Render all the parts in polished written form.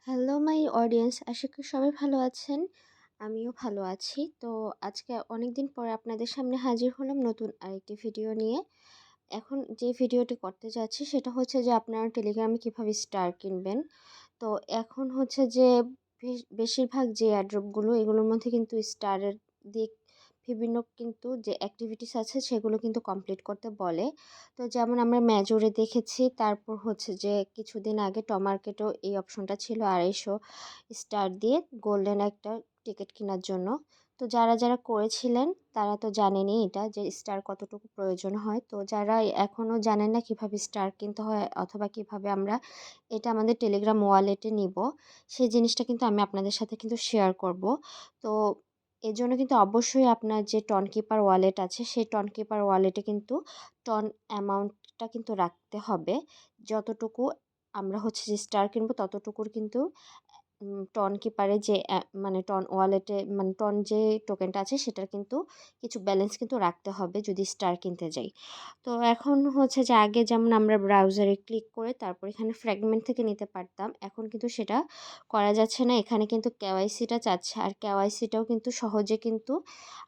Hello my audience, আশা করি সবাই ভালো আছেন। আমিও ভালো আছি। তো আজকে অনেকদিন পরে আপনাদের সামনে হাজির হলাম নতুন আরেকটি ভিডিও নিয়ে। এখন যে ভিডিওটি করতে যাচ্ছি সেটা হচ্ছে যে আপনারা টেলিগ্রামে কীভাবে স্টার কিনবেন। তো এখন হচ্ছে যে বেশিরভাগ যে অ্যাড্রপগুলো এগুলোর মধ্যে কিন্তু স্টারের দিক বিভিন্ন কিন্তু যে অ্যাক্টিভিটিস আছে সেগুলো কিন্তু কমপ্লিট করতে বলে। তো যেমন আমরা মেজরে দেখেছি, তারপর হচ্ছে যে কিছুদিন আগে টমার্কেটেও এই অপশনটা ছিল 250 স্টার দিয়ে গোল্ডেন একটা টিকিট কেনার জন্য। তো যারা যারা করেছিলেন তারা তো জানেনই এটা যে স্টার কতটুকু প্রয়োজন হয়। তো যারা এখনও জানেন না কিভাবে স্টার কিনতে হয় অথবা কিভাবে আমরা এটা আমাদের টেলিগ্রাম ওয়ালেটে নিব, সেই জিনিসটা কিন্তু আমি আপনাদের সাথে কিন্তু শেয়ার করব। তো এর জন্য কিন্তু অবশ্যই আপনার যে টন কিপার ওয়ালেট আছে সেই টন কিপার ওয়ালেটে কিন্তু টন অ্যামাউন্টটা কিন্তু রাখতে হবে। যতটুকু আমরা হচ্ছে যে স্টার কিনবো ততটুকুর কিন্তু টন কিপারে যে মানে টন ওয়ালেটে মানে টন যে টোকেনটা আছে সেটার কিন্তু কিছু ব্যালেন্স কিন্তু রাখতে হবে যদি স্টার কিনতে যাই। তো এখন হচ্ছে যে আগে যেমন আমরা ব্রাউজারে ক্লিক করে তারপর এখানে ফ্র্যাগমেন্ট থেকে নিতে পারতাম, এখন কিন্তু সেটা করা যাচ্ছে না। এখানে কিন্তু কেওয়াইসিটা চাচ্ছে, আর কেওয়াইসিটাও কিন্তু সহজে কিন্তু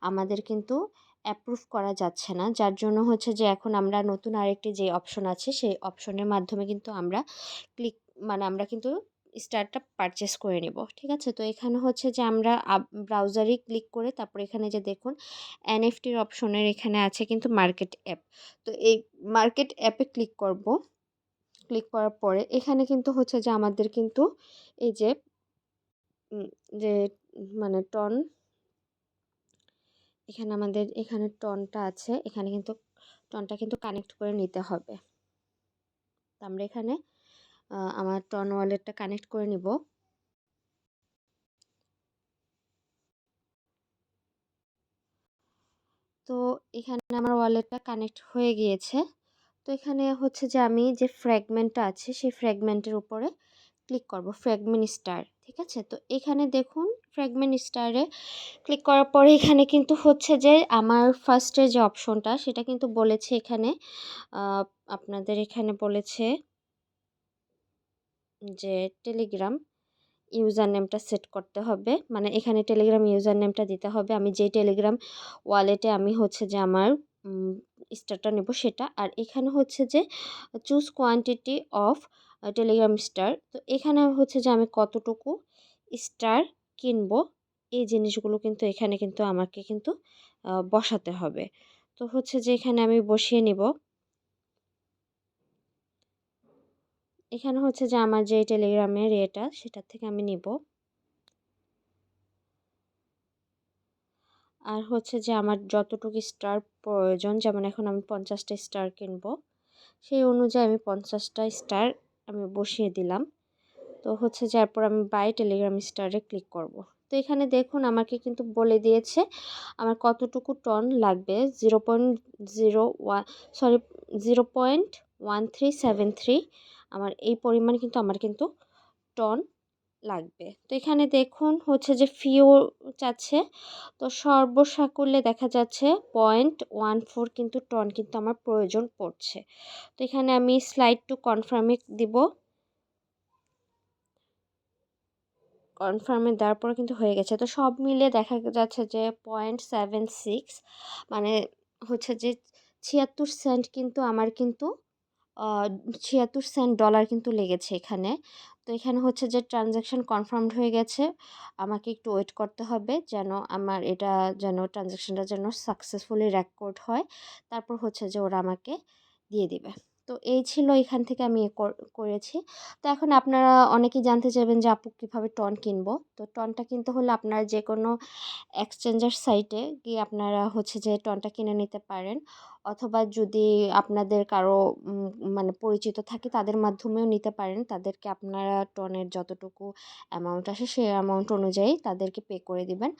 আমাদের কিন্তু অ্যাপ্রুভ করা যাচ্ছে না, যার জন্য হচ্ছে যে এখন আমরা নতুন আরেকটি যে অপশন আছে সেই অপশনের মাধ্যমে কিন্তু আমরা ক্লিক মানে আমরা কিন্তু স্টারটা পারচেস করে নেব। ঠিক আছে, তো এখানে হচ্ছে যে আমরা ব্রাউজারে ক্লিক করে তারপর এখানে যে দেখুন এনএফটির অপশনের এখানে আছে কিন্তু মার্কেট অ্যাপ। তো এই মার্কেট অ্যাপে ক্লিক করব। ক্লিক করার পরে এখানে কিন্তু হচ্ছে যে আমাদের কিন্তু এই যে উম, যে মানে টন এখানে আমাদের এখানে টনটা আছে, এখানে কিন্তু টনটা কিন্তু কানেক্ট করে নিতে হবে। তো আমরা এখানে আমার টন ওয়ালেটটা কানেক্ট করে নিব। তো এখানে আমার ওয়ালেটটা কানেক্ট হয়ে গিয়েছে। তো এখানে হচ্ছে যে আমি যে ফ্র্যাগমেন্টটা আছে সেই ফ্র্যাগমেন্টের উপরে ক্লিক করব, ফ্র্যাগমেন্ট স্টার। ঠিক আছে, তো এখানে দেখুন ফ্র্যাগমেন্ট স্টারে ক্লিক করার পরে এখানে কিন্তু হচ্ছে যে আমার ফার্স্টে যে অপশনটা সেটা কিন্তু বলেছে এখানে আপনাদের এখানে বলেছে যে টেলিগ্রাম ইউজার নেমটা সেট করতে হবে, মানে এখানে টেলিগ্রাম ইউজার নেমটা দিতে হবে। আমি যেই টেলিগ্রাম ওয়ালেটে আমি হচ্ছে যে আমার স্টারটা নেব সেটা, আর এখানে হচ্ছে যে choose quantity of Telegram star. তো এখানে হচ্ছে যে আমি কতটুকু স্টার কিনবো এই জিনিসগুলো কিন্তু এখানে কিন্তু আমাকে কিন্তু বসাতে হবে। তো হচ্ছে যে এখানে আমি বসিয়ে নিব। এখানে হচ্ছে যে আমার যে টেলিগ্রামের এটা সেটার থেকে আমি নিব, আর হচ্ছে যে আমার যতটুকু স্টার প্রয়োজন, যেমন এখন আমি 50টা স্টার কিনবো, সেই অনুযায়ী আমি 50টা স্টার আমি বসিয়ে দিলাম। তো হচ্ছে যে এরপর আমি বাই টেলিগ্রাম স্টারে ক্লিক করব। তো এখানে দেখুন আমাকে কিন্তু বলে দিয়েছে আমার কতটুকু টন লাগবে, 0.01 সরি 0.1373 আমার এই পরিমাণ কিন্তু আমার কিন্তু টন লাগবে। তো এখানে দেখুন হচ্ছে যে ফিও চাচ্ছে, তো সর্বসাকুল্যে দেখা যাচ্ছে 0.14 কিন্তু টন কিন্তু আমার প্রয়োজন পড়ছে। তো এখানে আমি স্লাইড টু কনফার্মে দিব। কনফার্মে দেওয়ার পরে কিন্তু হয়ে গেছে। তো সব মিলিয়ে দেখা যাচ্ছে যে 0.76 মানে হচ্ছে যে 76 সেন্ট কিন্তু আমার কিন্তু 76 সেন্ট ডলার কিন্তু লেগেছে এখানে। তো এখানে হচ্ছে যে ট্রানজ্যাকশান কনফার্মড হয়ে গেছে। আমাকে একটু ওয়েট করতে হবে যেন আমার এটা যেন ট্রানজ্যাকশানটা যেন সাকসেসফুলি রেকর্ড হয়। তারপর হচ্ছে যে ওরা আমাকে দিয়ে দিবে। তো এই ছিল এখান থেকে আমি করেছি। তো এখন আপনারা অনেকেই জানতে চাইবেন যে আপু কীভাবে টন কিনবো। তো টনটা কিনতে হলে আপনারা যে কোনো এক্সচেঞ্জার সাইটে গিয়ে আপনারা হচ্ছে যে টনটা কিনে নিতে পারেন, অথবা যদি আপনাদের কারো মানে পরিচিত থাকে তাদের মাধ্যমেও নিতে পারেন। তাদেরকে আপনারা টনের যতটুকু অ্যামাউন্ট আসে সেই অ্যামাউন্ট অনুযায়ী তাদেরকে পে করে দিবেন।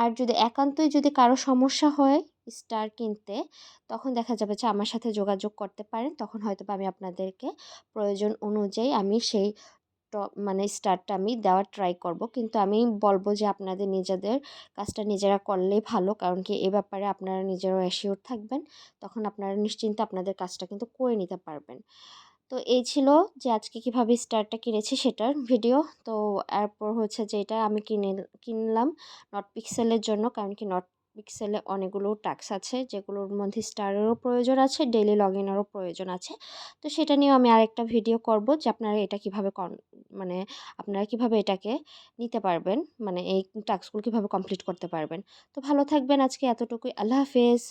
আর যদি একান্তই যদি কারো সমস্যা হয় স্টার কিনতে, তখন দেখা যাবে যে আমার সাথে যোগাযোগ করতে পারেন, তখন হয়তো আমি আপনাদেরকে প্রয়োজন অনুযায়ী আমি সেই মানে স্টারটা আমি দেওয়ার ট্রাই করব। কিন্তু আমি বলবো যে আপনাদের নিজেদের কাজটা নিজেরা করলেই ভালো, কারণ কি এ ব্যাপারে আপনারা নিজেরাও অ্যাসিওর থাকবেন, তখন আপনারা নিশ্চিন্তে আপনাদের কাজটা কিন্তু করে নিতে পারবেন। তো তো এই ছিল যে আজকে কিভাবে স্টারটা কিনেছি সেটার ভিডিও। তো এরপর হচ্ছে যে এটা আমি কিনলাম নট পিক্সেলের জন্য, কারণ কি নট পিক্সেলে অনেকগুলো টাস্ক আছে যেগুলোর মধ্যে স্টারেরও প্রয়োজন আছে, ডেইলি লগ ইনেরও প্রয়োজন আছে। তো সেটা নিয়েও আমি আরেকটা ভিডিও করব যে আপনারা এটা কিভাবে মানে আপনারা কিভাবে এটাকে নিতে পারবেন, মানে এই টাস্কগুলো কিভাবে কমপ্লিট করতে পারবেন। তো ভালো থাকবেন, আজকে এতটুকুই। আল্লাহ হাফেজ।